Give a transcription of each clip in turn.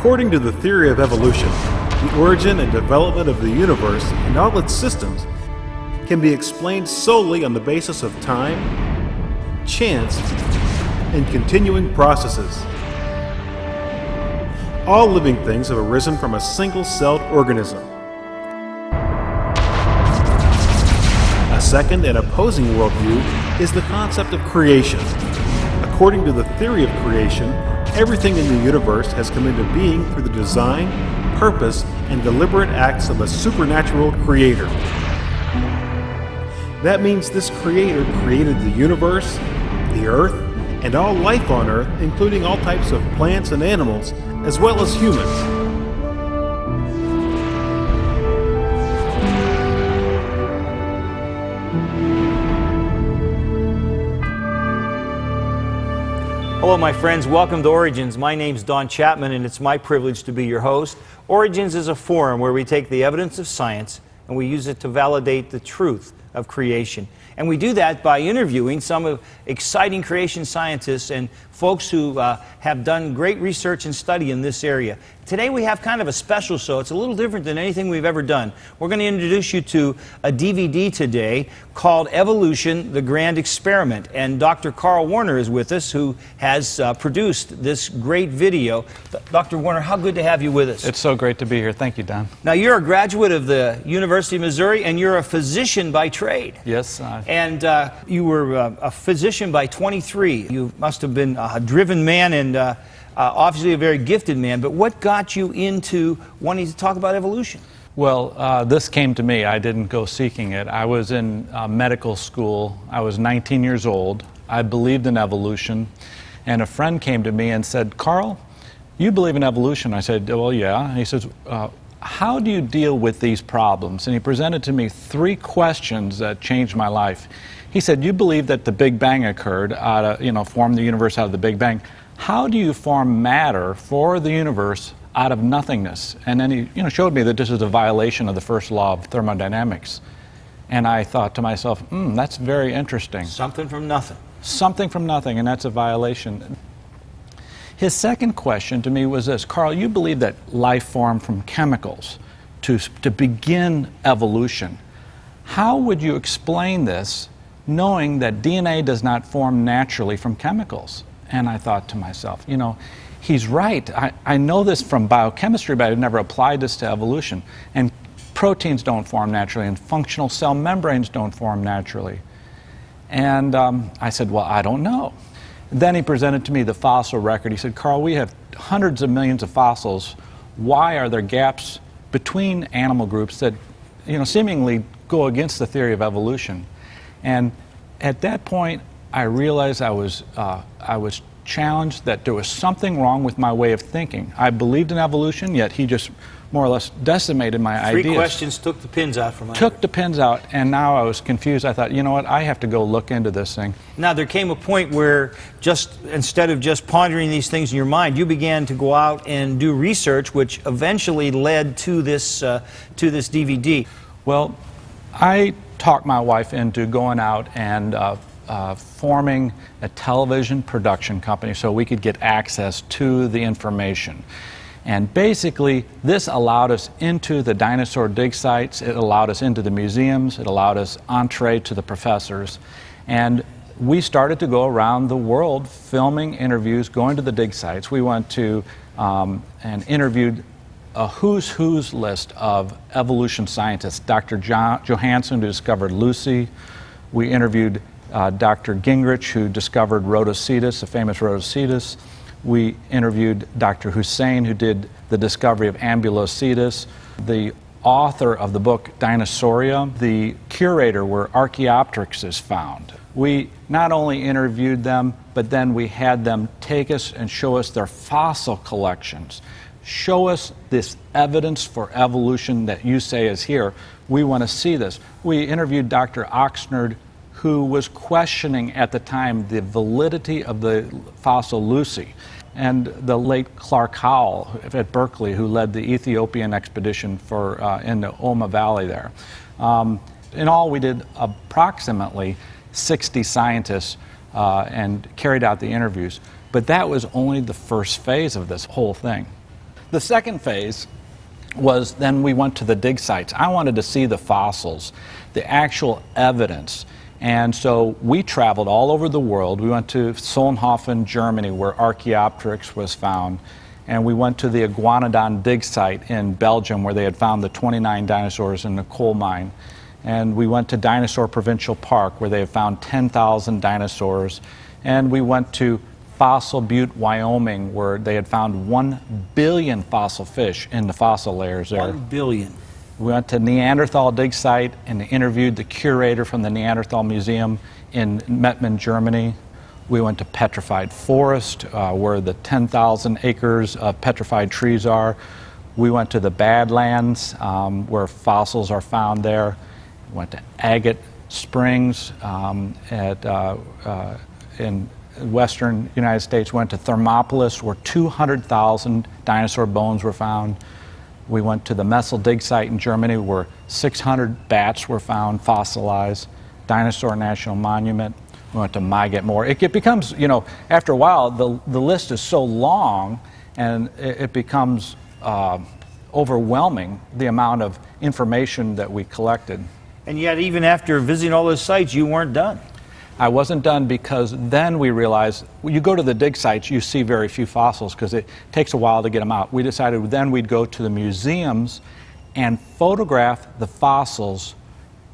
According to the theory of evolution, the origin and development of the universe and all its systems can be explained solely on the basis of time, chance, and continuing processes. All living things have arisen from a single-celled organism. A second and opposing worldview is the concept of creation. According to the theory of creation, everything in the universe has come into being through the design, purpose, and deliberate acts of a supernatural creator. That means this creator created the universe, the earth, and all life on earth, including all types of plants and animals, as well as humans. Hello, my friends. Welcome to Origins. My name's Don Chapman, and it's my privilege to be your host. Origins is a forum where we take the evidence of science and we use it to validate the truth of creation. And we do that by interviewing some exciting creation scientists and folks who have done great research and study in this area. Today we have kind of a special show. It's a little different than anything we've ever done. We're going to introduce you to a DVD today called Evolution, the Grand Experiment. And Dr. Karl Warner is with us, who has produced this great video. Dr. Warner, how good to have you with us. It's so great to be here. Thank you, Don. Now, you're a graduate of the University of Missouri, and you're a physician by trade. Yes. And you were a physician by 23. You must have been a driven man and obviously a very gifted man. But what got you into wanting to talk about evolution? Well, this came to me. I didn't go seeking it. I was in medical school. I was 19 years old. I believed in evolution. And a friend came to me and said, "Karl, you believe in evolution?" I said, "Well, yeah." And he says, "How do you deal with these problems?" And he presented to me 3 questions that changed my life. He said, "You believe that the Big Bang occurred, formed the universe out of the Big Bang. How do you form matter for the universe out of nothingness?" And then he showed me that this is a violation of the first law of thermodynamics. And I thought to myself, that's very interesting. Something from nothing. Something from nothing, and that's a violation. His second question to me was this: "Karl, you believe that life formed from chemicals to begin evolution. How would you explain this, knowing that DNA does not form naturally from chemicals?" And I thought to myself, he's right. I know this from biochemistry, but I've never applied this to evolution. And proteins don't form naturally, and functional cell membranes don't form naturally. And I said, well, I don't know. Then he presented to me the fossil record. He said, "Karl, we have hundreds of millions of fossils. Why are there gaps between animal groups that, seemingly go against the theory of evolution?" And at that point, I realized I was challenged, that there was something wrong with my way of thinking. I believed in evolution, yet he just more or less decimated my ideas. 3 questions took the pins out from my Took the pins out, and now I was confused. I thought, you know what, I have to go look into this thing. Now, there came a point where instead of just pondering these things in your mind, you began to go out and do research, which eventually led to this DVD. Well, I talked my wife into going out and forming a television production company so we could get access to the information. And basically, this allowed us into the dinosaur dig sites, it allowed us into the museums, it allowed us entree to the professors. And we started to go around the world filming interviews, going to the dig sites. We went to and interviewed a who's who's list of evolution scientists. Dr. Johansen, who discovered Lucy. We interviewed Dr. Gingrich, who discovered Rhodocetus, the famous Rhodocetus. We interviewed Dr. Hussein, who did the discovery of Ambulocetus, the author of the book Dinosauria, the curator where Archaeopteryx is found. We not only interviewed them, but then we had them take us and show us their fossil collections. Show us this evidence for evolution that you say is here. We want to see this. We interviewed Dr. Oxnard, who was questioning at the time the validity of the fossil Lucy, and the late Clark Howell at Berkeley, who led the Ethiopian expedition in the Oma Valley there. In all, we did approximately 60 scientists and carried out the interviews. But that was only the first phase of this whole thing. The second phase was then we went to the dig sites. I wanted to see the fossils, the actual evidence. And so we traveled all over the world. We went to Solnhofen, Germany, where Archaeopteryx was found. And we went to the Iguanodon dig site in Belgium, where they had found the 29 dinosaurs in the coal mine. And we went to Dinosaur Provincial Park, where they had found 10,000 dinosaurs. And we went to Fossil Butte, Wyoming, where they had found 1 billion fossil fish in the fossil layers there. 1 billion. We went to Neanderthal dig site and interviewed the curator from the Neanderthal Museum in Mettmann, Germany. We went to Petrified Forest, where the 10,000 acres of petrified trees are. We went to the Badlands, where fossils are found there. We went to Agate Springs in western United States. Went to Thermopolis, where 200,000 dinosaur bones were found. We went to the Messel dig site in Germany, where 600 bats were found fossilized. Dinosaur National Monument. We went to Myget Moor. It becomes, you know, after a while, the list is so long, and it becomes overwhelming, the amount of information that we collected. And yet, even after visiting all those sites, you weren't done. I wasn't done, because then we realized, you go to the dig sites, you see very few fossils because it takes a while to get them out. We decided then we'd go to the museums and photograph the fossils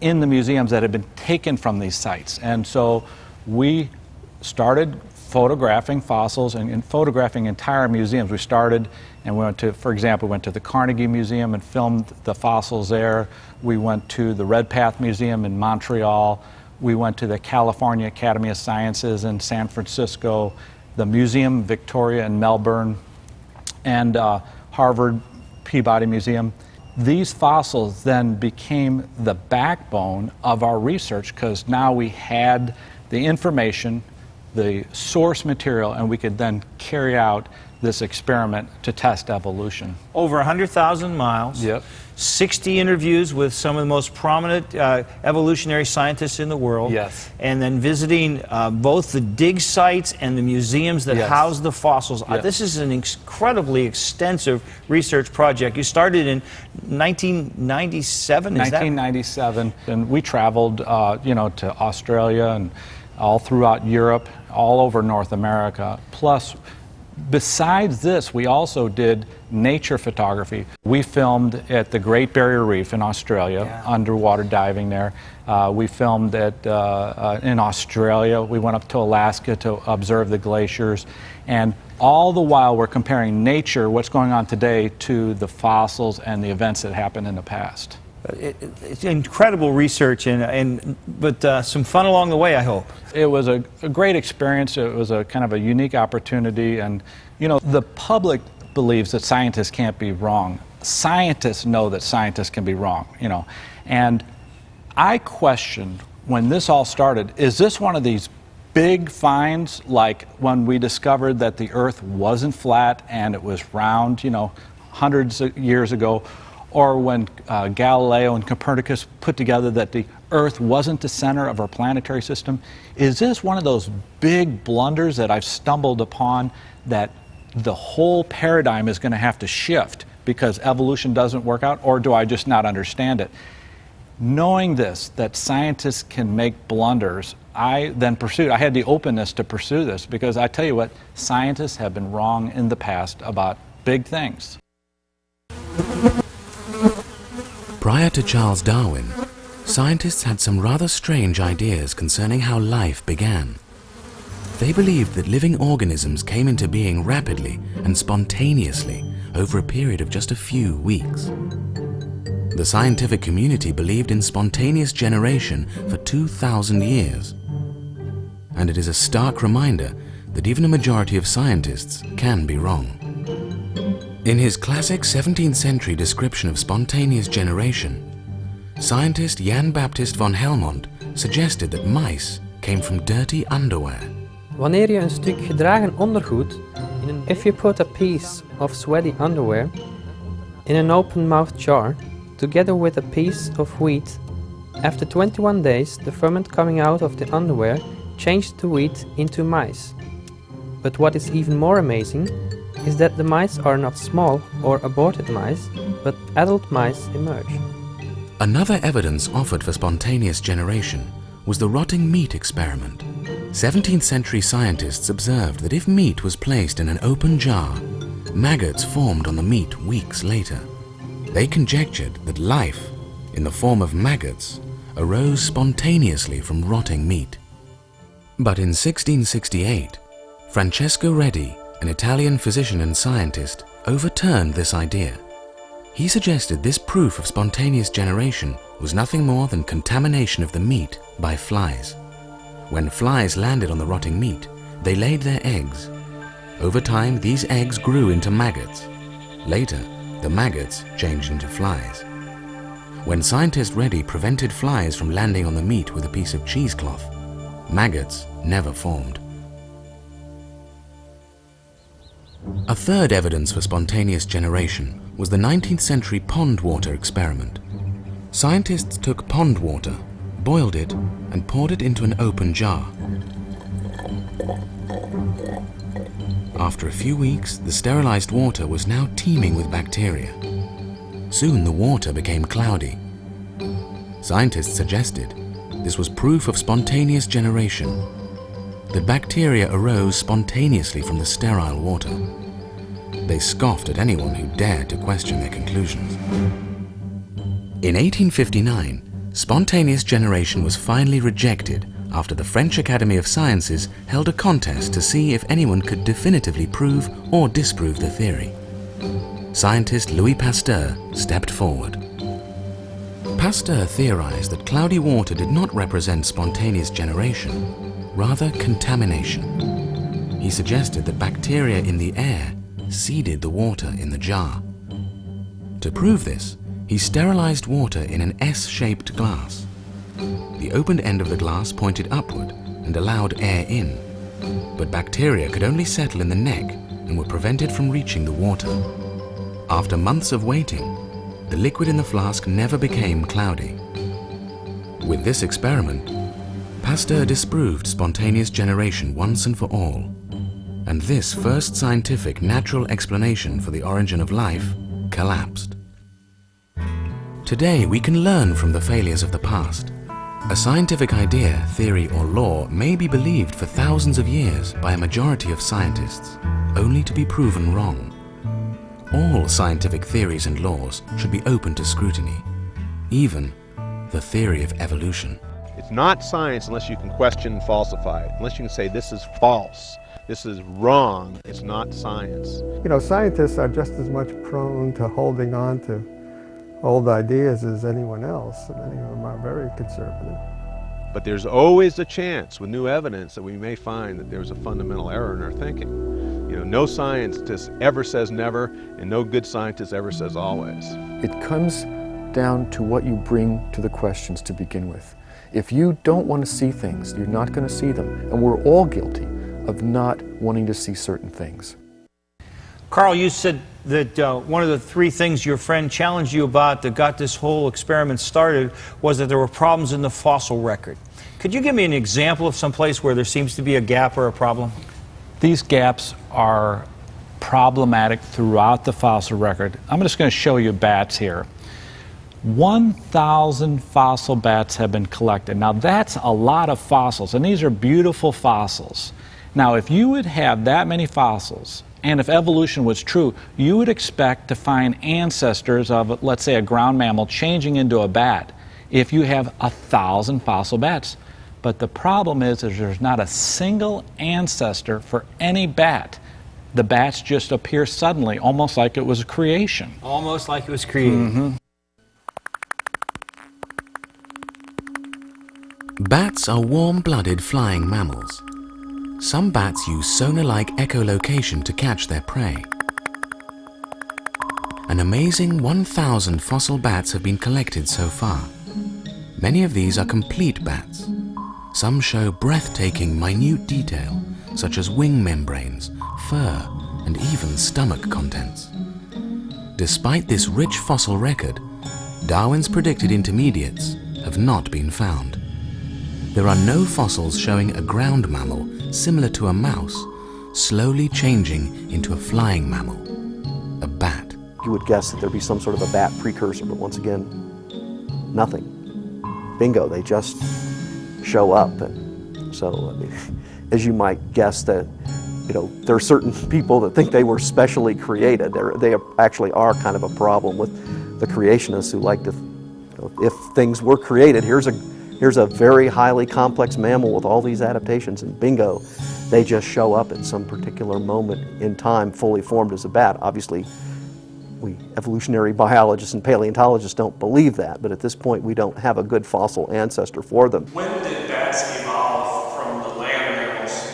in the museums that had been taken from these sites. And so we started photographing fossils and photographing entire museums. We started and we went to, for example, we went to the Carnegie Museum and filmed the fossils there. We went to the Redpath Museum in Montreal. We went to the California Academy of Sciences in San Francisco, the Museum Victoria in Melbourne, and Harvard Peabody Museum. These fossils then became the backbone of our research, because now we had the information, the source material, and we could then carry out this experiment to test evolution. Over 100,000 miles. Yep. 60 interviews with some of the most prominent evolutionary scientists in the world. Yes. And then visiting both the dig sites and the museums that Yes. house the fossils. Yes. This is an incredibly extensive research project. You started in 1997, is 1997, and we traveled, you know, to Australia and all throughout Europe, all over North America. Plus, besides this, we also did nature photography. We filmed at the Great Barrier Reef in Australia, underwater diving there. We filmed in Australia. We went up to Alaska to observe the glaciers. And all the while we're comparing nature, what's going on today, to the fossils and the events that happened in the past. It's incredible research, but some fun along the way, I hope. It was a great experience. It was a kind of a unique opportunity. And, you know, the public believes that scientists can't be wrong. Scientists know that scientists can be wrong, you know. And I questioned, when this all started, is this one of these big finds, like when we discovered that the Earth wasn't flat and it was round, you know, hundreds of years ago? Or when Galileo and Copernicus put together that the Earth wasn't the center of our planetary system? Is this one of those big blunders that I've stumbled upon, that the whole paradigm is going to have to shift because evolution doesn't work out? Or do I just not understand it? Knowing this, that scientists can make blunders, I then pursued, I had the openness to pursue this, because I tell you what, scientists have been wrong in the past about big things. Prior to Charles Darwin, scientists had some rather strange ideas concerning how life began. They believed that living organisms came into being rapidly and spontaneously over a period of just a few weeks. The scientific community believed in spontaneous generation for 2,000 years. And it is a stark reminder that even a majority of scientists can be wrong. In his classic 17th century description of spontaneous generation, scientist Jan Baptist von Helmont suggested that mice came from dirty underwear. Wanneer je een stuk gedragen ondergoed, if you put a piece of sweaty underwear in an open-mouthed jar, together with a piece of wheat, after 21 days the ferment coming out of the underwear changed the wheat into mice. But what is even more amazing, is that the mice are not small or aborted mice, but adult mice emerge. Another evidence offered for spontaneous generation was the rotting meat experiment. 17th century scientists observed that if meat was placed in an open jar, maggots formed on the meat weeks later. They conjectured that life, in the form of maggots, arose spontaneously from rotting meat. But in 1668, Francesco Redi, an Italian physician and scientist, overturned this idea. He suggested this proof of spontaneous generation was nothing more than contamination of the meat by flies. When flies landed on the rotting meat, they laid their eggs. Over time, these eggs grew into maggots. Later, the maggots changed into flies. When scientist Redi prevented flies from landing on the meat with a piece of cheesecloth, maggots never formed. A third evidence for spontaneous generation was the 19th century pond water experiment. Scientists took pond water, boiled it, and poured it into an open jar. After a few weeks, the sterilized water was now teeming with bacteria. Soon the water became cloudy. Scientists suggested this was proof of spontaneous generation, that bacteria arose spontaneously from the sterile water. They scoffed at anyone who dared to question their conclusions. In 1859, spontaneous generation was finally rejected after the French Academy of Sciences held a contest to see if anyone could definitively prove or disprove the theory. Scientist Louis Pasteur stepped forward. Pasteur theorized that cloudy water did not represent spontaneous generation, rather contamination. He suggested that bacteria in the air seeded the water in the jar. To prove this, he sterilized water in an S-shaped glass. The opened end of the glass pointed upward and allowed air in, but bacteria could only settle in the neck and were prevented from reaching the water. After months of waiting, the liquid in the flask never became cloudy. With this experiment, Pasteur disproved spontaneous generation once and for all, and this first scientific natural explanation for the origin of life collapsed. Today we can learn from the failures of the past. A scientific idea, theory, or law may be believed for thousands of years by a majority of scientists, only to be proven wrong. All scientific theories and laws should be open to scrutiny, even the theory of evolution. It's not science unless you can question and falsify it. Unless you can say this is false, this is wrong, it's not science. You know, scientists are just as much prone to holding on to old ideas as anyone else, and many of them are very conservative. But there's always a chance with new evidence that we may find that there's a fundamental error in our thinking. You know, no scientist ever says never, and no good scientist ever says always. It comes down to what you bring to the questions to begin with. If you don't want to see things, you're not going to see them. And we're all guilty of not wanting to see certain things. Karl, you said that one of the three things your friend challenged you about that got this whole experiment started was that there were problems in the fossil record. Could you give me an example of some place where there seems to be a gap or a problem? These gaps are problematic throughout the fossil record. I'm just going to show you bats here. 1,000 fossil bats have been collected. Now that's a lot of fossils, and these are beautiful fossils. Now if you would have that many fossils, and if evolution was true, you would expect to find ancestors of, let's say, a ground mammal changing into a bat if you have 1,000 fossil bats. But the problem is there's not a single ancestor for any bat. The bats just appear suddenly, almost like it was a creation. Almost like it was created. Mm-hmm. Bats are warm-blooded flying mammals. Some bats use sonar-like echolocation to catch their prey. An amazing 1,000 fossil bats have been collected so far. Many of these are complete bats. Some show breathtaking minute detail, such as wing membranes, fur, and even stomach contents. Despite this rich fossil record, Darwin's predicted intermediates have not been found. There are no fossils showing a ground mammal similar to a mouse, slowly changing into a flying mammal, a bat. You would guess that there'd be some sort of a bat precursor, but once again, nothing. Bingo, they just show up. And so, as you might guess, that there are certain people that think they were specially created. They actually are kind of a problem with the creationists who like to, if things were created, here's a very highly complex mammal with all these adaptations, and bingo, they just show up at some particular moment in time fully formed as a bat. Obviously, we evolutionary biologists and paleontologists don't believe that, but at this point we don't have a good fossil ancestor for them. When did bats evolve from the land mammals?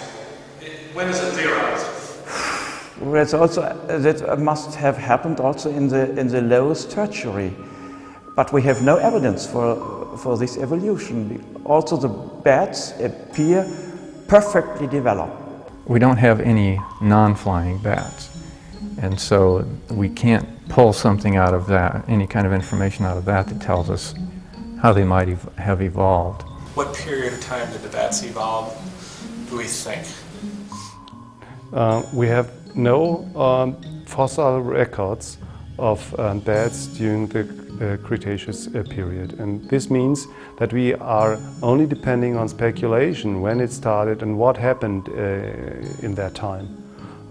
When is it theorized? That must have happened also in the lowest tertiary, but we have no evidence for this evolution. Also, the bats appear perfectly developed. We don't have any non-flying bats, and so we can't pull something out of that, any kind of information out of that tells us how they might have evolved. What period of time did the bats evolve, do we think? We have no fossil records of bats during the Cretaceous period, and this means that we are only depending on speculation when it started and what happened in that time.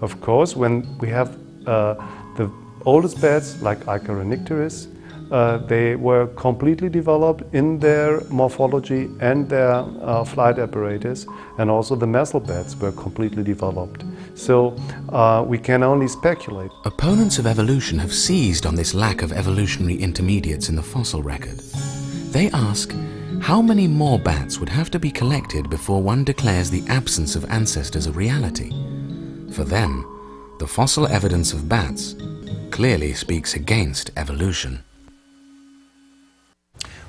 Of course, when we have the oldest bats, like Icaronicteris, they were completely developed in their morphology and their flight apparatus, and also the messel bats were completely developed. So we can only speculate. Opponents of evolution have seized on this lack of evolutionary intermediates in the fossil record. They ask, how many more bats would have to be collected before one declares the absence of ancestors a reality? For them, the fossil evidence of bats clearly speaks against evolution.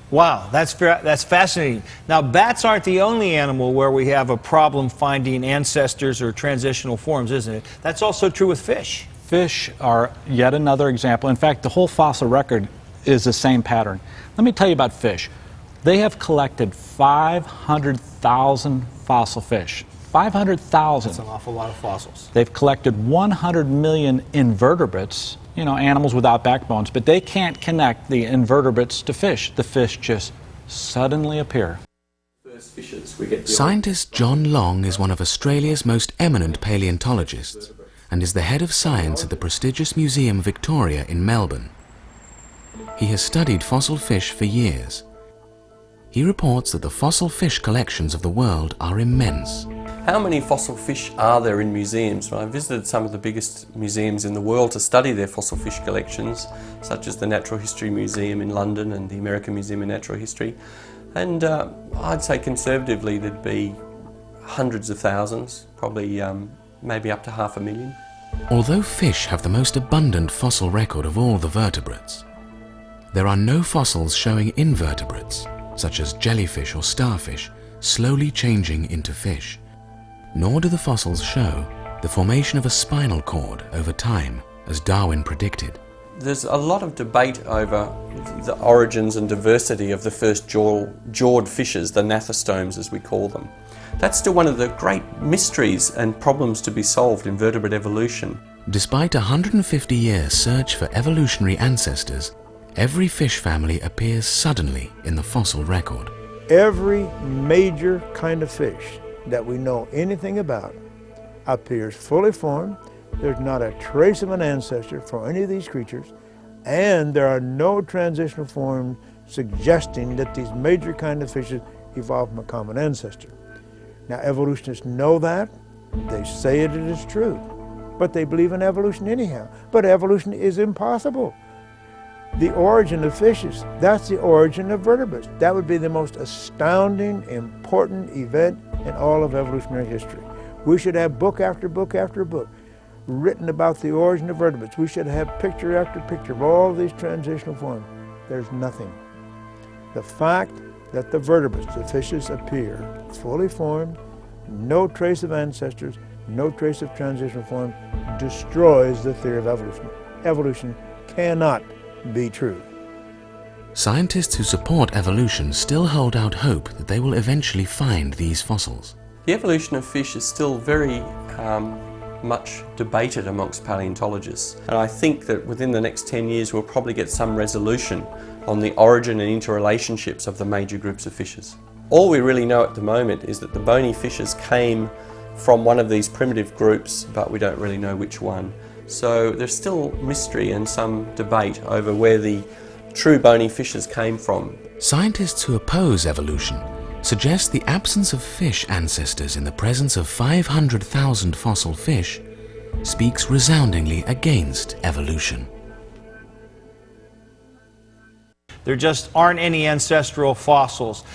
Wow, that's fascinating. Now, bats aren't the only animal where we have a problem finding ancestors or transitional forms, isn't it? That's also true with fish. Fish are yet another example. In fact, the whole fossil record is the same pattern. Let me tell you about fish. They have collected 500,000 fossil fish. 500,000. That's an awful lot of fossils. They've collected 100 million invertebrates, animals without backbones, but they can't connect the invertebrates to fish. The fish just suddenly appear. Scientist John Long is one of Australia's most eminent paleontologists and is the head of science at the prestigious Museum Victoria in Melbourne. He has studied fossil fish for years. He reports that the fossil fish collections of the world are immense. How many fossil fish are there in museums? Well, I visited some of the biggest museums in the world to study their fossil fish collections, such as the Natural History Museum in London and the American Museum of Natural History. And I'd say conservatively there'd be hundreds of thousands, probably maybe up to 500,000. Although fish have the most abundant fossil record of all the vertebrates, there are no fossils showing invertebrates, such as jellyfish or starfish, slowly changing into fish. Nor do the fossils show the formation of a spinal cord over time, as Darwin predicted. There's a lot of debate over the origins and diversity of the first jawed fishes, the gnathostomes as we call them. That's still one of the great mysteries and problems to be solved in vertebrate evolution. Despite a 150-year search for evolutionary ancestors, every fish family appears suddenly in the fossil record. Every major kind of fish that we know anything about appears fully formed. There's not a trace of an ancestor for any of these creatures, and there are no transitional forms suggesting that these major kind of fishes evolved from a common ancestor. Now, evolutionists know that. They say it is true, but they believe in evolution anyhow. But evolution is impossible. The origin of fishes, that's the origin of vertebrates. That would be the most astounding, important event in all of evolutionary history. We should have book after book after book written about the origin of vertebrates. We should have picture after picture of all these transitional forms. There's nothing. The fact that the vertebrates, the fishes, appear fully formed, no trace of ancestors, no trace of transitional form, destroys the theory of evolution. Evolution cannot be true. Scientists who support evolution still hold out hope that they will eventually find these fossils. The evolution of fish is still very much debated amongst paleontologists. And I think that within the next 10 years we'll probably get some resolution on the origin and interrelationships of the major groups of fishes. All we really know at the moment is that the bony fishes came from one of these primitive groups, but we don't really know which one. So there's still mystery and some debate over where the true bony fishes came from. Scientists who oppose evolution suggest the absence of fish ancestors in the presence of 500,000 fossil fish speaks resoundingly against evolution. There just aren't any ancestral fossils.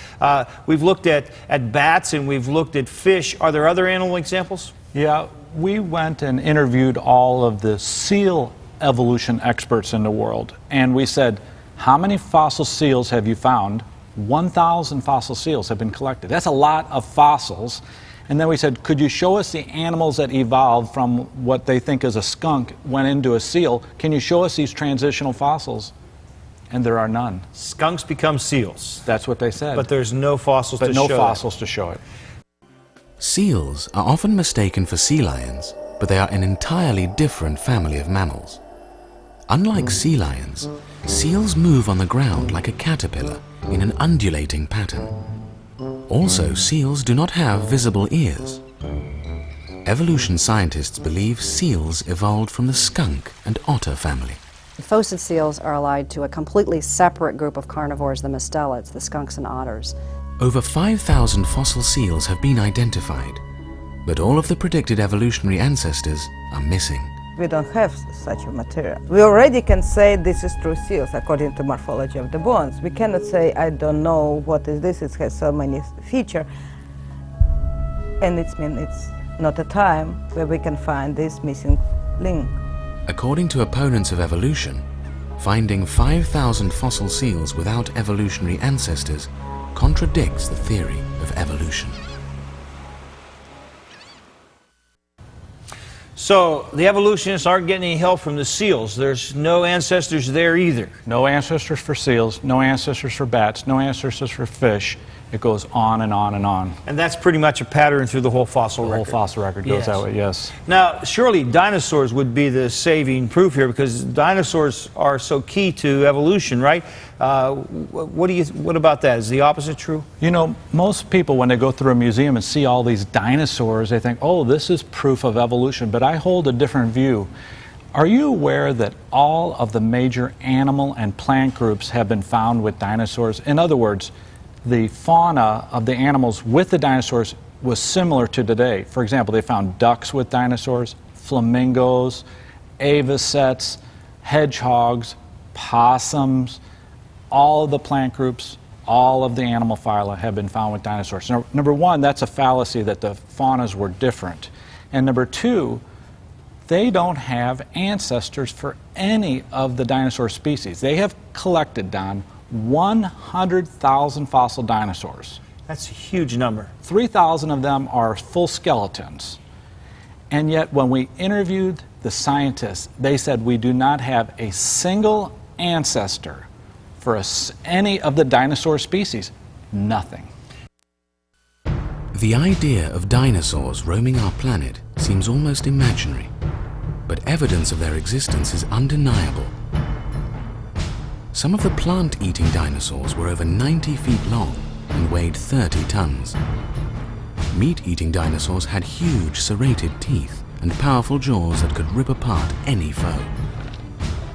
We've looked at bats and we've looked at fish. Are there other animal examples? Yeah, we went and interviewed all of the seal evolution experts in the world, and we said, how many fossil seals have you found? 1,000 fossil seals have been collected. That's a lot of fossils. And then we said, could you show us the animals that evolved from what they think is a skunk, went into a seal? Can you show us these transitional fossils? And there are none. Skunks become seals. That's what they said. But there's no fossils to show But no fossils to show it. Seals are often mistaken for sea lions, but they are an entirely different family of mammals. Unlike sea lions, seals move on the ground like a caterpillar in an undulating pattern. Also, seals do not have visible ears. Evolution scientists believe seals evolved from the skunk and otter family. Phosid seals are allied to a completely separate group of carnivores, the mustelids, the skunks and otters. Over 5,000 fossil seals have been identified, but all of the predicted evolutionary ancestors are missing. We don't have such a material. We already can say this is true seals according to morphology of the bones. We cannot say, I don't know what is this, it has so many features. And it's not a time where we can find this missing link. According to opponents of evolution, finding 5,000 fossil seals without evolutionary ancestors contradicts the theory of evolution. So the evolutionists aren't getting any help from the seals. There's no ancestors there either. No ancestors for seals, no ancestors for bats, no ancestors for fish. It goes on and on and on. And that's pretty much a pattern through the whole fossil record. The whole fossil record goes that way, yes. Now, surely dinosaurs would be the saving proof here, because dinosaurs are so key to evolution, right? What about that? Is the opposite true? You know, most people, when they go through a museum and see all these dinosaurs, they think, oh, this is proof of evolution. But I hold a different view. Are you aware that all of the major animal and plant groups have been found with dinosaurs? In other words, the fauna of the animals with the dinosaurs was similar to today. For example, they found ducks with dinosaurs, flamingos, avocets, hedgehogs, possums. All of the plant groups, all of the animal phyla have been found with dinosaurs. Now, number one, that's a fallacy that the faunas were different. And number two, they don't have ancestors for any of the dinosaur species. They have collected, Don, 100,000 fossil dinosaurs. That's a huge number. 3,000 of them are full skeletons. And yet when we interviewed the scientists, they said we do not have a single ancestor for any of the dinosaur species. Nothing. The idea of dinosaurs roaming our planet seems almost imaginary, but evidence of their existence is undeniable. Some of the plant-eating dinosaurs were over 90 feet long and weighed 30 tons. Meat-eating dinosaurs had huge serrated teeth and powerful jaws that could rip apart any foe.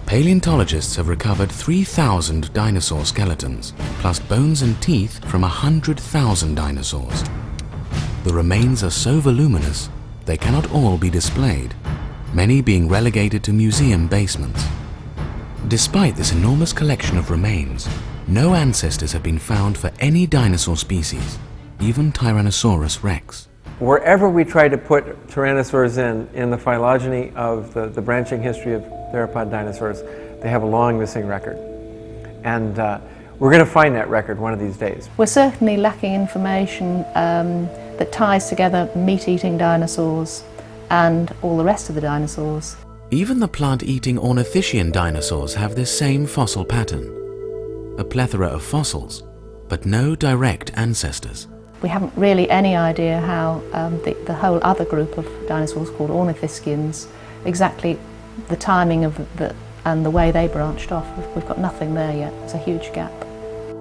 Paleontologists have recovered 3,000 dinosaur skeletons, plus bones and teeth from 100,000 dinosaurs. The remains are so voluminous, they cannot all be displayed, many being relegated to museum basements. Despite this enormous collection of remains, no ancestors have been found for any dinosaur species, even Tyrannosaurus rex. Wherever we try to put tyrannosaurs in the phylogeny of the branching history of theropod dinosaurs, they have a long missing record. And we're going to find that record one of these days. We're certainly lacking information that ties together meat-eating dinosaurs and all the rest of the dinosaurs. Even the plant-eating ornithischian dinosaurs have this same fossil pattern. A plethora of fossils, but no direct ancestors. We haven't really any idea how the whole other group of dinosaurs called ornithischians, exactly the timing of and the way they branched off. We've got nothing there yet. There's a huge gap.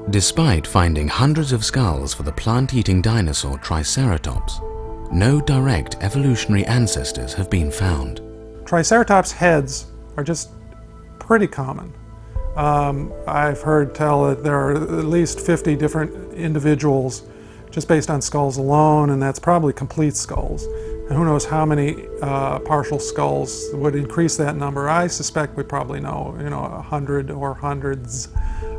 Despite finding hundreds of skulls for the plant-eating dinosaur Triceratops, no direct evolutionary ancestors have been found. Triceratops heads are just pretty common. I've heard tell that there are at least 50 different individuals just based on skulls alone, and that's probably complete skulls. And who knows how many partial skulls would increase that number. I suspect we probably know, 100 or hundreds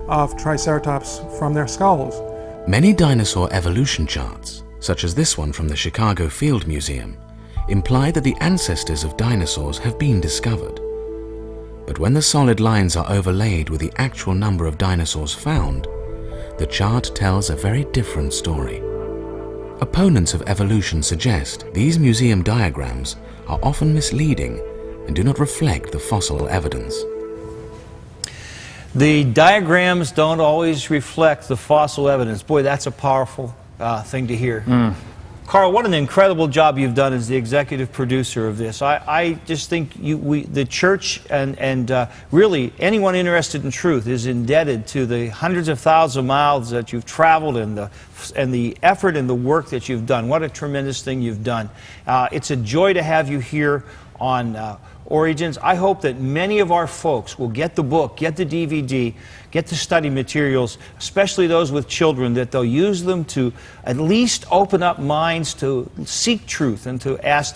of Triceratops from their skulls. Many dinosaur evolution charts, such as this one from the Chicago Field Museum, imply that the ancestors of dinosaurs have been discovered. But when the solid lines are overlaid with the actual number of dinosaurs found, the chart tells a very different story. Opponents of evolution suggest these museum diagrams are often misleading and do not reflect the fossil evidence. The diagrams don't always reflect the fossil evidence. Boy, that's a powerful thing to hear. Karl, what an incredible job you've done as the executive producer of this. I just think the church and really anyone interested in truth is indebted to the hundreds of thousands of miles that you've traveled and the effort and the work that you've done. What a tremendous thing you've done. It's a joy to have you here on Origins. I hope that many of our folks will get the book, get the DVD, get the study materials, especially those with children, that they'll use them to at least open up minds to seek truth and to ask